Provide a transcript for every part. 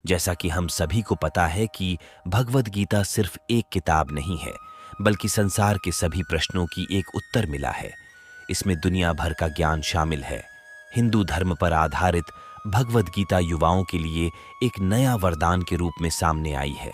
जैसा कि हम सभी को पता है कि भगवद गीता सिर्फ एक किताब नहीं है, बल्कि संसार के सभी प्रश्नों की एक उत्तर मिला है। इसमें दुनिया भर का ज्ञान शामिल है। हिंदू धर्म पर आधारित भगवद गीता युवाओं के लिए एक नया वरदान के रूप में सामने आई है।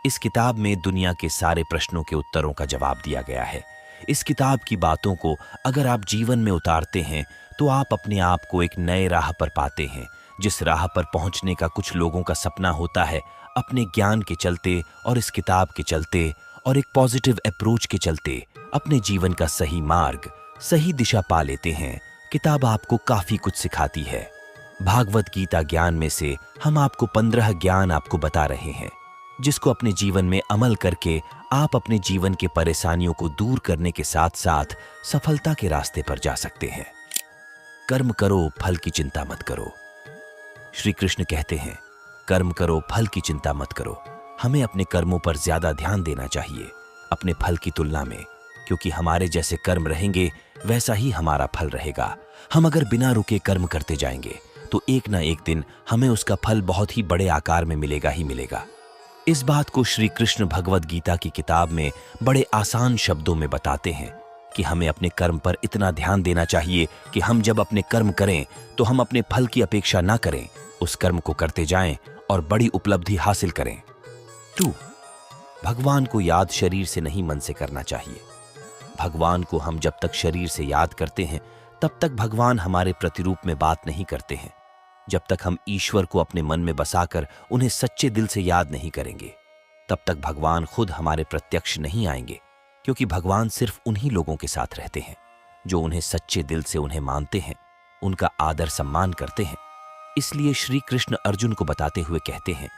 इस किताब में दुनिया के सारे प्रश्नों के उत्तरों का जवाब दिया गया है। इस किताब की बातों को अगर आप जीवन में उतारते हैं तो आप अपने आप को एक नए राह पर पाते हैं, जिस राह पर पहुंचने का कुछ लोगों का सपना होता है। अपने ज्ञान के चलते और इस किताब के चलते और एक पॉजिटिव अप्रोच के चलते अपने जीवन का सही मार्ग, सही दिशा पा लेते हैं। किताब आपको काफी कुछ सिखाती है। भागवत गीता ज्ञान में से हम आपको 15 ज्ञान आपको बता रहे हैं, जिसको अपने जीवन में अमल करके आप अपने जीवन के परेशानियों को दूर करने के साथ साथ सफलता के रास्ते पर जा सकते हैं। कर्म करो, फल की चिंता मत करो। श्री कृष्ण कहते हैं, कर्म करो, फल की चिंता मत करो। हमें अपने कर्मों पर ज्यादा ध्यान देना चाहिए अपने फल की तुलना में, क्योंकि हमारे जैसे कर्म रहेंगे वैसा ही हमारा फल रहेगा। हम अगर बिना रुके कर्म करते जाएंगे तो एक ना एक दिन हमें उसका फल बहुत ही बड़े आकार में मिलेगा ही मिलेगा। इस बात को श्री कृष्ण भगवद गीता की किताब में बड़े आसान शब्दों में बताते हैं कि हमें अपने कर्म पर इतना ध्यान देना चाहिए कि हम जब अपने कर्म करें तो हम अपने फल की अपेक्षा ना करें, उस कर्म को करते जाएं और बड़ी उपलब्धि हासिल करें। 2. भगवान को याद शरीर से नहीं, मन से करना चाहिए। भगवान को हम जब तक शरीर से याद करते हैं तब तक भगवान हमारे प्रतिरूप में बात नहीं करते हैं। जब तक हम ईश्वर को अपने मन में बसाकर उन्हें सच्चे दिल से याद नहीं करेंगे तब तक भगवान खुद हमारे प्रत्यक्ष नहीं आएंगे, क्योंकि भगवान सिर्फ उन्हीं लोगों के साथ रहते हैं जो उन्हें सच्चे दिल से उन्हें मानते हैं, उनका आदर सम्मान करते हैं। इसलिए श्री कृष्ण अर्जुन को बताते हुए कहते हैं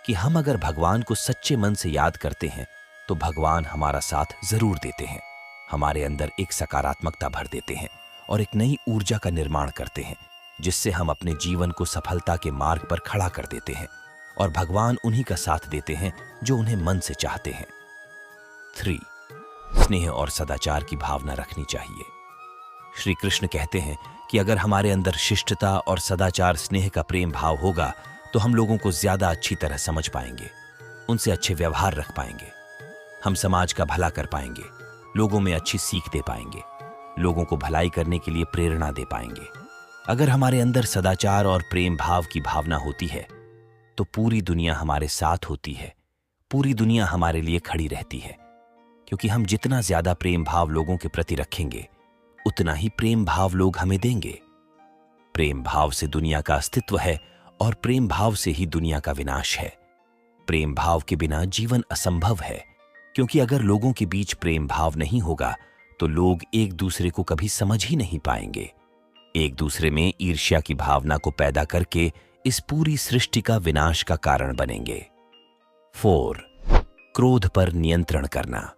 कि हम अगर भगवान को सच्चे मन से याद करते हैं तो भगवान हमारा साथ जरूर देते हैं, हमारे अंदर एक सकारात्मकता भर देते हैं और एक नई ऊर्जा का निर्माण करते हैं, जिससे हम अपने जीवन को सफलता के मार्ग पर खड़ा कर देते हैं और भगवान उन्हीं का साथ देते हैं जो उन्हें मन से चाहते हैं। 3. स्नेह और सदाचार की भावना रखनी चाहिए। श्री कृष्ण कहते हैं कि अगर हमारे अंदर शिष्टता और सदाचार, स्नेह का प्रेम भाव होगा तो हम लोगों को ज्यादा अच्छी तरह समझ पाएंगे, उनसे अच्छे व्यवहार रख पाएंगे, हम समाज का भला कर पाएंगे, लोगों में अच्छी सीख दे पाएंगे, लोगों को भलाई करने के लिए प्रेरणा दे पाएंगे। अगर हमारे अंदर सदाचार और प्रेम भाव की भावना होती है तो पूरी दुनिया हमारे साथ होती है, पूरी दुनिया हमारे लिए खड़ी रहती है, क्योंकि हम जितना ज्यादा प्रेम भाव लोगों के प्रति रखेंगे उतना ही प्रेम भाव लोग हमें देंगे। प्रेम भाव से दुनिया का अस्तित्व है और प्रेम भाव से ही दुनिया का विनाश है। प्रेम भाव के बिना जीवन असंभव है, क्योंकि अगर लोगों के बीच प्रेम भाव नहीं होगा तो लोग एक दूसरे को कभी समझ ही नहीं पाएंगे, एक दूसरे में ईर्ष्या की भावना को पैदा करके इस पूरी सृष्टि का विनाश का कारण बनेंगे। 4. क्रोध पर नियंत्रण करना।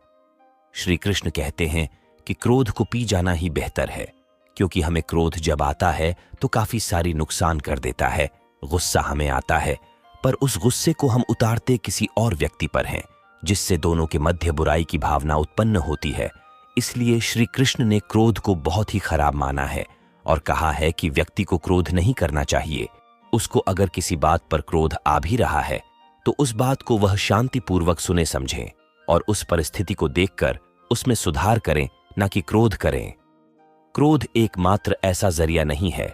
श्री कृष्ण कहते हैं कि क्रोध को पी जाना ही बेहतर है, क्योंकि हमें क्रोध जब आता है तो काफी सारी नुकसान कर देता है। गुस्सा हमें आता है, पर उस गुस्से को हम उतारते किसी और व्यक्ति पर हैं, जिससे दोनों के मध्य बुराई की भावना उत्पन्न होती है। इसलिए श्री कृष्ण ने क्रोध को बहुत ही खराब माना है और कहा है कि व्यक्ति को क्रोध नहीं करना चाहिए। उसको अगर किसी बात पर क्रोध आ भी रहा है तो उस बात को वह शांतिपूर्वक सुने समझें और उस परिस्थिति को देखकर उसमें सुधार करें, ना कि क्रोध करें। क्रोध एकमात्र ऐसा जरिया नहीं है।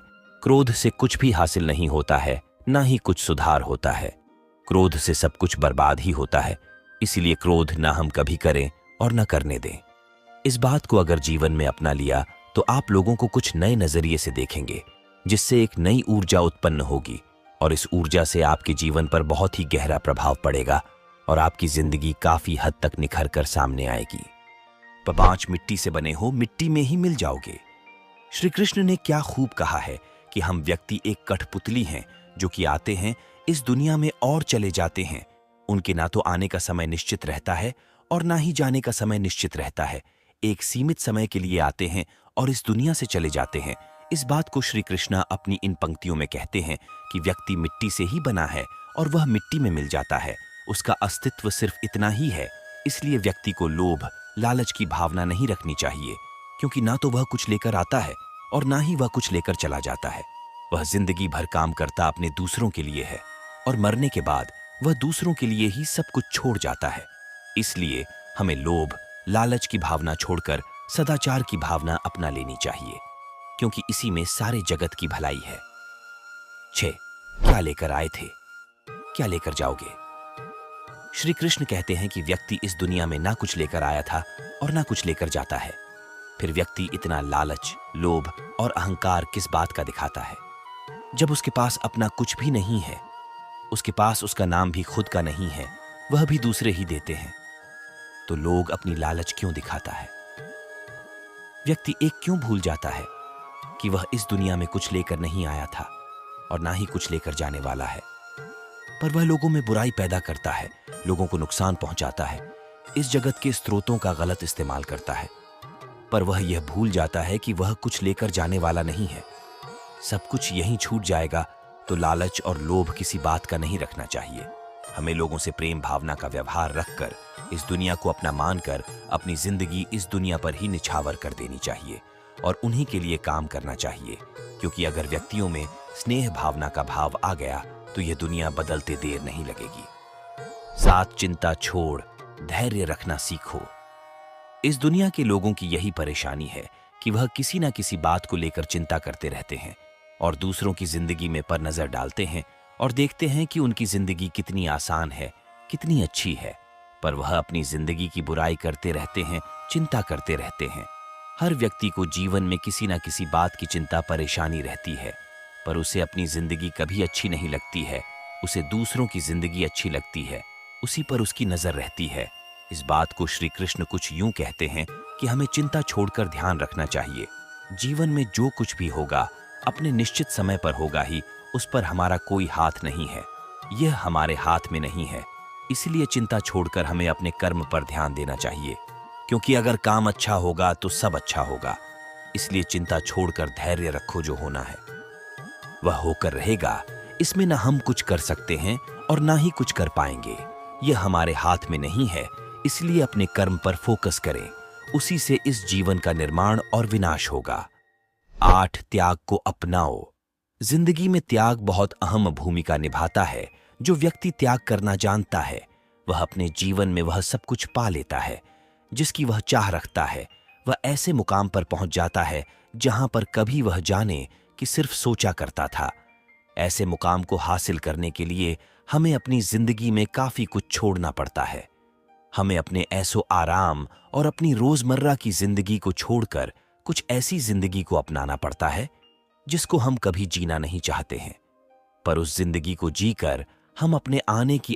क्रोध से कुछ भी हासिल नहीं होता है, ना ही कुछ सुधार होता है। क्रोध से सब कुछ बर्बाद ही होता है। इसीलिए क्रोध ना हम कभी करें और ना करने दें। इस बात को अगर जीवन में अपना लिया तो आप लोगों को कुछ नए नजरिए से देखेंगे, जिससे एक नई ऊर्जा उत्पन्न होगी और इस ऊर्जा से आपके जीवन पर बहुत ही गहरा प्रभाव पड़ेगा और आपकी जिंदगी काफी हद तक निखर कर सामने आएगी। 5 मिट्टी से बने हो, मिट्टी में ही मिल जाओगे। श्री कृष्ण ने क्या खूब कहा है कि हम व्यक्ति एक कठपुतली हैं जो कि आते हैं इस दुनिया में और चले जाते हैं। उनके ना तो आने का समय निश्चित रहता है और ना ही जाने का समय निश्चित रहता है। एक सीमित समय के लिए आते हैं और इस दुनिया से चले जाते हैं। इस बात को श्री कृष्णा अपनी इन पंक्तियों में कहते हैं कि व्यक्ति मिट्टी से ही बना है और वह मिट्टी में मिल जाता है। उसका अस्तित्व सिर्फ इतना ही है। इसलिए व्यक्ति को लोभ, लालच की भावना नहीं रखनी चाहिए, क्योंकि ना तो वह कुछ लेकर आता है और ना ही वह कुछ लेकर चला जाता है। वह जिंदगी भर काम करता अपने दूसरों के लिए है और मरने के बाद वह दूसरों के लिए ही सब कुछ छोड़ जाता है। इसलिए हमें लोभ, लालच की भावना छोड़कर सदाचार की भावना अपना लेनी चाहिए, क्योंकि इसी में सारे जगत की भलाई है। 6. क्या लेकर आए थे, क्या लेकर जाओगे? श्री कृष्ण कहते हैं कि व्यक्ति इस दुनिया में ना कुछ लेकर आया था और ना कुछ लेकर जाता है। फिर व्यक्ति इतना लालच, लोभ और अहंकार किस बात का दिखाता है? जब उसके पास अपना कुछ भी नहीं है, उसके पास उसका नाम भी खुद का नहीं है, वह भी दूसरे ही देते हैं, तो लोग अपनी लालच क्यों दिखाता है? व्यक्ति एक क्यों भूल जाता है कि वह इस दुनिया में कुछ लेकर नहीं आया था और ना ही कुछ लेकर जाने वाला है, पर वह लोगों में बुराई पैदा करता है, लोगों को नुकसान पहुंचाता है, इस जगत के स्रोतों का गलत इस्तेमाल करता है, पर वह यह भूल जाता है कि वह कुछ लेकर जाने वाला नहीं है। सब कुछ यहीं छूट जाएगा, तो लालच और लोभ किसी बात का नहीं रखना चाहिए। हमें लोगों से प्रेम भावना का व्यवहार रखकर, इस दुनिया को अपना मानकर अपनी जिंदगी इस दुनिया पर ही निछावर कर देनी चाहिए और उन्हीं के लिए काम करना चाहिए, क्योंकि अगर व्यक्तियों में स्नेह भावना का भाव आ गया तो यह दुनिया बदलते देर नहीं लगेगी। 7. चिंता छोड़ धैर्य रखना सीखो। इस दुनिया के लोगों की यही परेशानी है कि वह किसी ना किसी बात को लेकर चिंता करते रहते हैं और दूसरों की जिंदगी में पर नजर डालते हैं और देखते हैं कि उनकी जिंदगी कितनी आसान है, कितनी अच्छी है, पर वह अपनी जिंदगी की बुराई करते रहते हैं, चिंता करते रहते हैं। हर व्यक्ति को जीवन में किसी ना किसी बात की चिंता परेशानी रहती है, पर उसे अपनी जिंदगी कभी अच्छी नहीं लगती है, उसे दूसरों की जिंदगी अच्छी लगती है, उसी पर उसकी नजर रहती है। इस बात को श्री कृष्ण कुछ यूं कहते हैं कि हमें चिंता छोड़कर ध्यान रखना चाहिए। जीवन में जो कुछ भी होगा अपने निश्चित समय पर होगा ही, उस पर हमारा कोई हाथ नहीं है, यह हमारे हाथ में नहीं है। इसलिए चिंता छोड़कर हमें अपने कर्म पर ध्यान देना चाहिए, क्योंकि अगर काम अच्छा होगा तो सब अच्छा होगा। इसलिए चिंता छोड़कर धैर्य रखो, जो होना है वह होकर रहेगा। इसमें ना हम कुछ कर सकते हैं और ना ही कुछ कर पाएंगे, यह हमारे हाथ में नहीं है। इसलिए अपने कर्म पर फोकस करें, उसी से इस जीवन का निर्माण और विनाश होगा। 8. त्याग को अपनाओ। जिंदगी में त्याग बहुत अहम भूमिका निभाता है। जो व्यक्ति त्याग करना जानता है, वह अपने जीवन में वह सब कुछ पा लेता है जिसकी वह चाह रखता है। वह ऐसे मुकाम पर पहुंच जाता है जहां पर कभी वह जाने कि सिर्फ सोचा करता था। ऐसे मुकाम को हासिल करने के लिए हमें अपनी जिंदगी में काफी कुछ छोड़ना पड़ता है। हमें अपने ऐसो आराम और अपनी रोजमर्रा की जिंदगी को छोड़कर कुछ ऐसी जिंदगी को अपनाना पड़ता है जिसको हम कभी जीना नहीं चाहते हैं, पर उस जिंदगी को जीकर हम अपने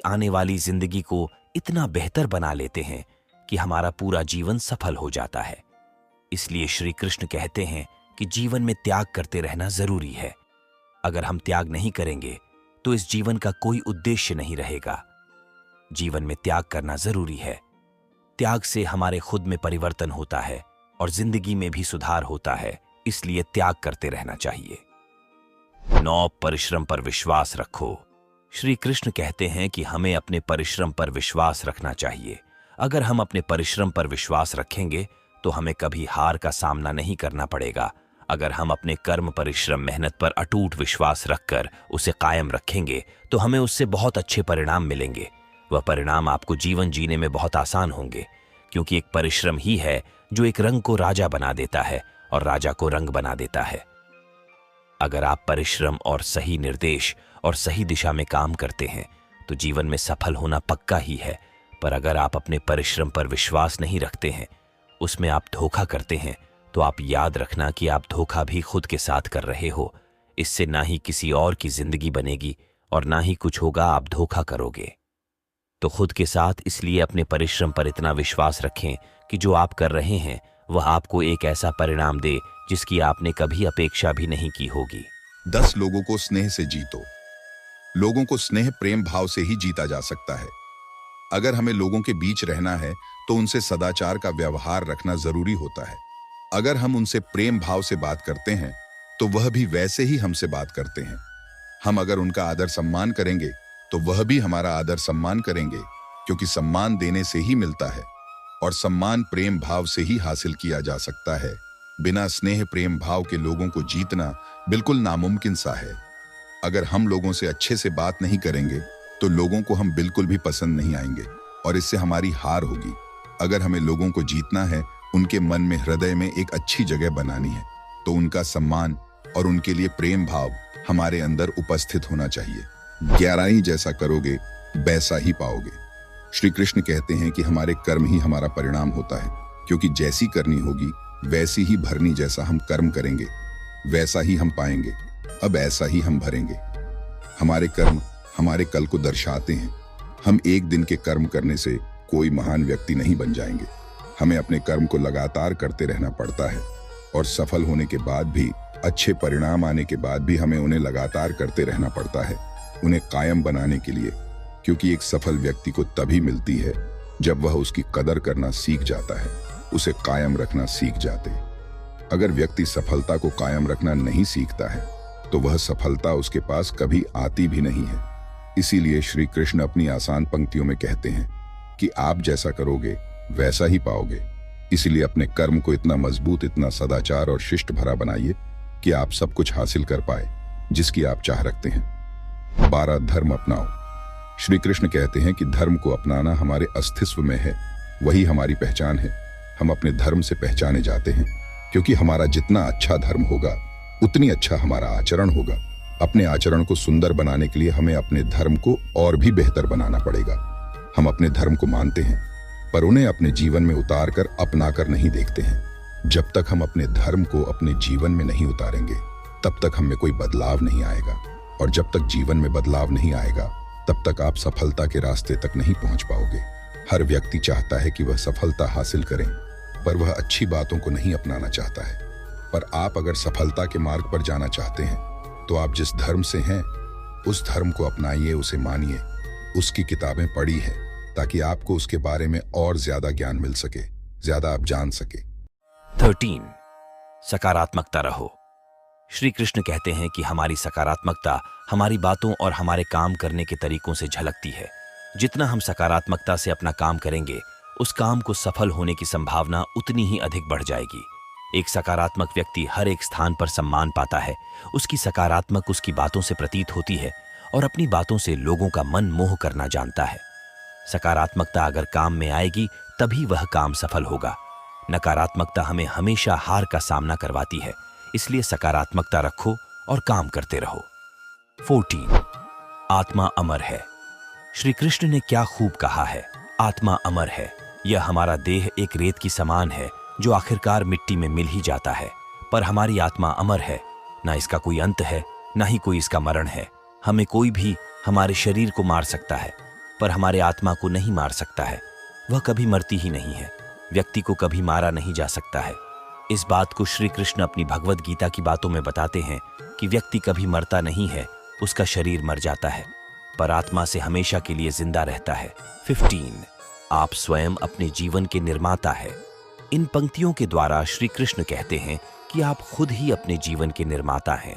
आने वाली जिंदगी को इतना बेहतर बना लेते हैं कि हमारा पूरा जीवन सफल हो जाता है। इसलिए श्री कृष्ण कहते हैं कि जीवन में त्याग करते रहना जरूरी है। अगर हम त्याग नहीं करेंगे तो इस जीवन का कोई उद्देश्य नहीं रहेगा। जीवन में त्याग करना जरूरी है। त्याग से हमारे खुद में परिवर्तन होता है और जिंदगी में भी सुधार होता है, इसलिए त्याग करते रहना चाहिए। 9. परिश्रम पर विश्वास रखो। श्री कृष्ण कहते हैं कि हमें अपने परिश्रम पर विश्वास रखना चाहिए। अगर हम अपने परिश्रम पर विश्वास रखेंगे तो हमें कभी हार का सामना नहीं करना पड़ेगा। अगर हम अपने कर्म, परिश्रम, मेहनत पर अटूट विश्वास रखकर उसे कायम रखेंगे तो हमें उससे बहुत अच्छे परिणाम मिलेंगे। वह परिणाम आपको जीवन जीने में बहुत आसान होंगे, क्योंकि एक परिश्रम ही है जो एक रंग को राजा बना देता है और राजा को रंग बना देता है। अगर आप परिश्रम और सही निर्देश और सही दिशा में काम करते हैं तो जीवन में सफल होना पक्का ही है। पर अगर आप अपने परिश्रम पर विश्वास नहीं रखते हैं, उसमें आप धोखा करते हैं, तो आप याद रखना कि आप धोखा भी खुद के साथ कर रहे हो। इससे ना ही किसी और की जिंदगी बनेगी और ना ही कुछ होगा, आप धोखा करोगे। तो खुद के साथ इसलिए अपने परिश्रम पर इतना विश्वास रखें कि जो आप कर रहे हैं वह आपको एक ऐसा परिणाम दे जिसकी आपने कभी अपेक्षा भी नहीं की होगी। 10 लोगों को स्नेह से जीतो। लोगों को स्नेह प्रेम भाव से ही जीता जा सकता है। अगर हमें लोगों के बीच रहना है तो उनसे सदाचार का व्यवहार रखना जरूरी होता है। अगर हम उनसे प्रेम भाव से बात करते हैं तो वह भी वैसे ही हमसे बात करते हैं। हम अगर उनका आदर सम्मान करेंगे तो वह भी हमारा आदर सम्मान करेंगे, क्योंकि सम्मान देने से ही मिलता है और सम्मान प्रेम भाव से ही हासिल किया जा सकता है। बिना स्नेह प्रेम भाव के लोगों को जीतना बिल्कुल नामुमकिन सा है। अगर हम लोगों से अच्छे से बात नहीं करेंगे तो लोगों को हम बिल्कुल भी पसंद नहीं आएंगे और इससे हमारी हार होगी। अगर हमें लोगों को जीतना है, उनके मन में, हृदय में एक अच्छी जगह बनानी है, तो उनका सम्मान और उनके लिए प्रेम भाव हमारे अंदर उपस्थित होना चाहिए। गहराई जैसा करोगे वैसा ही पाओगे। श्री कृष्ण कहते हैं कि हमारे कर्म ही हमारा परिणाम होता है, क्योंकि जैसी करनी होगी वैसी ही भरनी। जैसा हम कर्म करेंगे वैसा ही हम पाएंगे, अब ऐसा ही हम भरेंगे। हमारे कर्म हमारे कल को दर्शाते हैं। हम एक दिन के कर्म करने से कोई महान व्यक्ति नहीं बन जाएंगे। हमें अपने कर्म को लगातार करते रहना पड़ता है और सफल होने के बाद भी, अच्छे परिणाम आने के बाद भी हमें उन्हें लगातार करते रहना पड़ता है, उन्हें कायम बनाने के लिए। क्योंकि एक सफल व्यक्ति को तभी मिलती है जब वह उसकी कदर करना सीख जाता है, उसे कायम रखना सीख जाते। अगर व्यक्ति सफलता को कायम रखना नहीं सीखता है तो वह सफलता उसके पास कभी आती भी नहीं है। इसीलिए श्री कृष्ण अपनी आसान पंक्तियों में कहते हैं कि आप जैसा करोगे वैसा ही पाओगे। इसलिए अपने कर्म को इतना मजबूत, इतना सदाचार और शिष्ट भरा बनाइए कि आप सब कुछ हासिल कर पाए जिसकी आप चाह रखते हैं। 12 धर्म अपनाओ। श्री कृष्ण कहते हैं कि धर्म को अपनाना हमारे अस्तित्व में है, वही हमारी पहचान है। हम अपने धर्म से पहचाने जाते हैं, क्योंकि हमारा जितना अच्छा धर्म होगा उतनी अच्छा हमारा आचरण होगा। अपने आचरण को सुंदर बनाने के लिए हमें अपने धर्म को और भी बेहतर बनाना पड़ेगा। हम अपने धर्म को मानते हैं पर उन्हें अपने जीवन में उतार कर, अपना कर नहीं देखते हैं। जब तक हम अपने धर्म को अपने जीवन में नहीं उतारेंगे तब तक हम में कोई बदलाव नहीं आएगा, और जब तक जीवन में बदलाव नहीं आएगा तब तक आप सफलता के रास्ते तक नहीं पहुंच पाओगे। हर व्यक्ति चाहता है कि वह सफलता हासिल करें, पर वह अच्छी बातों को नहीं अपनाना चाहता है। पर आप अगर सफलता के मार्ग पर जाना चाहते हैं तो आप जिस धर्म से हैं उस धर्म को अपनाइए, उसे मानिए, उसकी किताबें पढ़ी है, ताकि आपको उसके बारे में और ज्यादा ज्ञान मिल सके, ज्यादा आप जान सके। 13 सकारात्मकता रहो। श्री कृष्ण कहते हैं कि हमारी सकारात्मकता हमारी बातों और हमारे काम करने के तरीकों से झलकती है। जितना हम सकारात्मकता से अपना काम करेंगे, उस काम को सफल होने की संभावना उतनी ही अधिक बढ़ जाएगी। एक सकारात्मक व्यक्ति हर एक स्थान पर सम्मान पाता है। उसकी सकारात्मक उसकी बातों से प्रतीत होती है और अपनी बातों से लोगों का मन मोह करना जानता है। सकारात्मकता अगर काम में आएगी तभी वह काम सफल होगा। नकारात्मकता हमें हमेशा हार का सामना करवाती है, इसलिए सकारात्मकता रखो और काम करते रहो। 14 आत्मा अमर है। श्री कृष्ण ने क्या खूब कहा है, आत्मा अमर है। यह हमारा देह एक रेत की समान है जो आखिरकार मिट्टी में मिल ही जाता है, पर हमारी आत्मा अमर है। ना इसका कोई अंत है, ना ही कोई इसका मरण है। हमें कोई भी हमारे शरीर को मार सकता है, पर हमारे आत्मा को नहीं मार सकता है। वह कभी मरती ही नहीं है। व्यक्ति को कभी मारा नहीं जा सकता है। इस बात को श्री कृष्ण अपनी भगवद गीता की बातों में बताते हैं कि व्यक्ति कभी मरता नहीं है, उसका शरीर मर जाता है, पर आत्मा से हमेशा के लिए जिंदा रहता है। 15 आप स्वयं अपने जीवन के निर्माता है। इन पंक्तियों के द्वारा श्री कृष्ण कहते हैं कि आप खुद ही अपने जीवन के निर्माता हैं।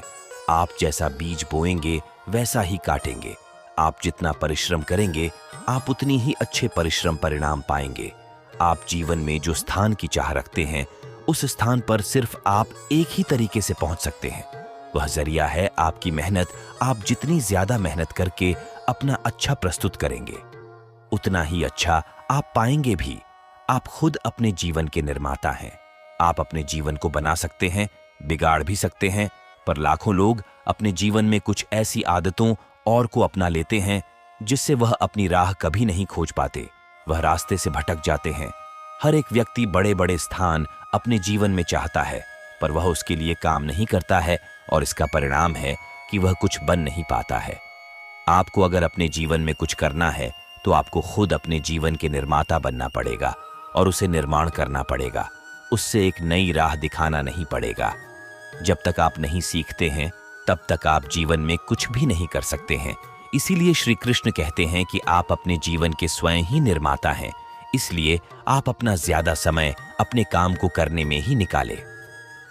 आप जैसा बीज बोएंगे वैसा ही काटेंगे। आप जितना परिश्रम करेंगे आप उतनी ही अच्छे परिश्रम परिणाम पाएंगे। आप जीवन में जो स्थान की चाह रखते हैं उस स्थान पर सिर्फ आप एक ही तरीके से पहुंच सकते हैं। वह जरिया है आपकी मेहनत। आप जितनी ज्यादा मेहनत करके अपना अच्छा प्रस्तुत करेंगे उतना ही अच्छा आप पाएंगे भी। आप खुद अपने जीवन के निर्माता हैं। आप अपने जीवन को बना सकते हैं, बिगाड़ भी सकते हैं, पर लाखों लोग अपने जीवन में कुछ ऐसी आदतों और को अपना लेते हैं जिससे वह अपनी राह कभी नहीं खोज पाते। वह रास्ते से भटक जाते हैं। हर एक व्यक्ति बड़े बड़े स्थान अपने जीवन में चाहता है, पर वह उसके लिए काम नहीं करता है और इसका परिणाम है कि वह कुछ बन नहीं पाता है। आपको अगर अपने जीवन में कुछ करना है तो आपको खुद अपने जीवन के निर्माता बनना पड़ेगा और उसे निर्माण करना पड़ेगा। उससे एक नई राह दिखाना नहीं पड़ेगा। जब तक आप नहीं सीखते हैं तब तक आप जीवन में कुछ भी नहीं कर सकते हैं। इसीलिए श्री कृष्ण कहते हैं कि आप अपने जीवन के स्वयं ही निर्माता हैं। इसलिए आप अपना ज्यादा समय अपने काम को करने में ही निकालें।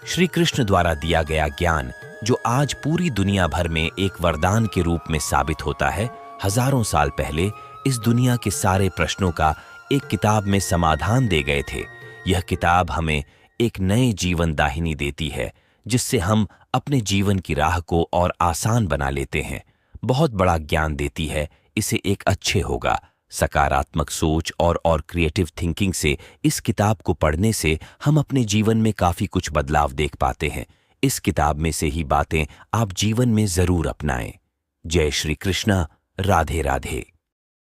श्री कृष्ण द्वारा दिया गया ज्ञान जो आज पूरी दुनिया भर में एक वरदान के रूप में साबित होता है, हजारों साल पहले इस दुनिया के सारे प्रश्नों का एक किताब में समाधान दे गए थे। यह किताब हमें एक नए जीवन दाहिनी देती है जिससे हम अपने जीवन की राह को और आसान बना लेते हैं। बहुत बड़ा ज्ञान देती है, इसे एक अच्छे होगा। सकारात्मक सोच और क्रिएटिव थिंकिंग से इस किताब को पढ़ने से हम अपने जीवन में काफी कुछ बदलाव देख पाते हैं। इस किताब में से ही बातें आप जीवन में जरूर अपनाएं। जय श्री कृष्णा। राधे राधे।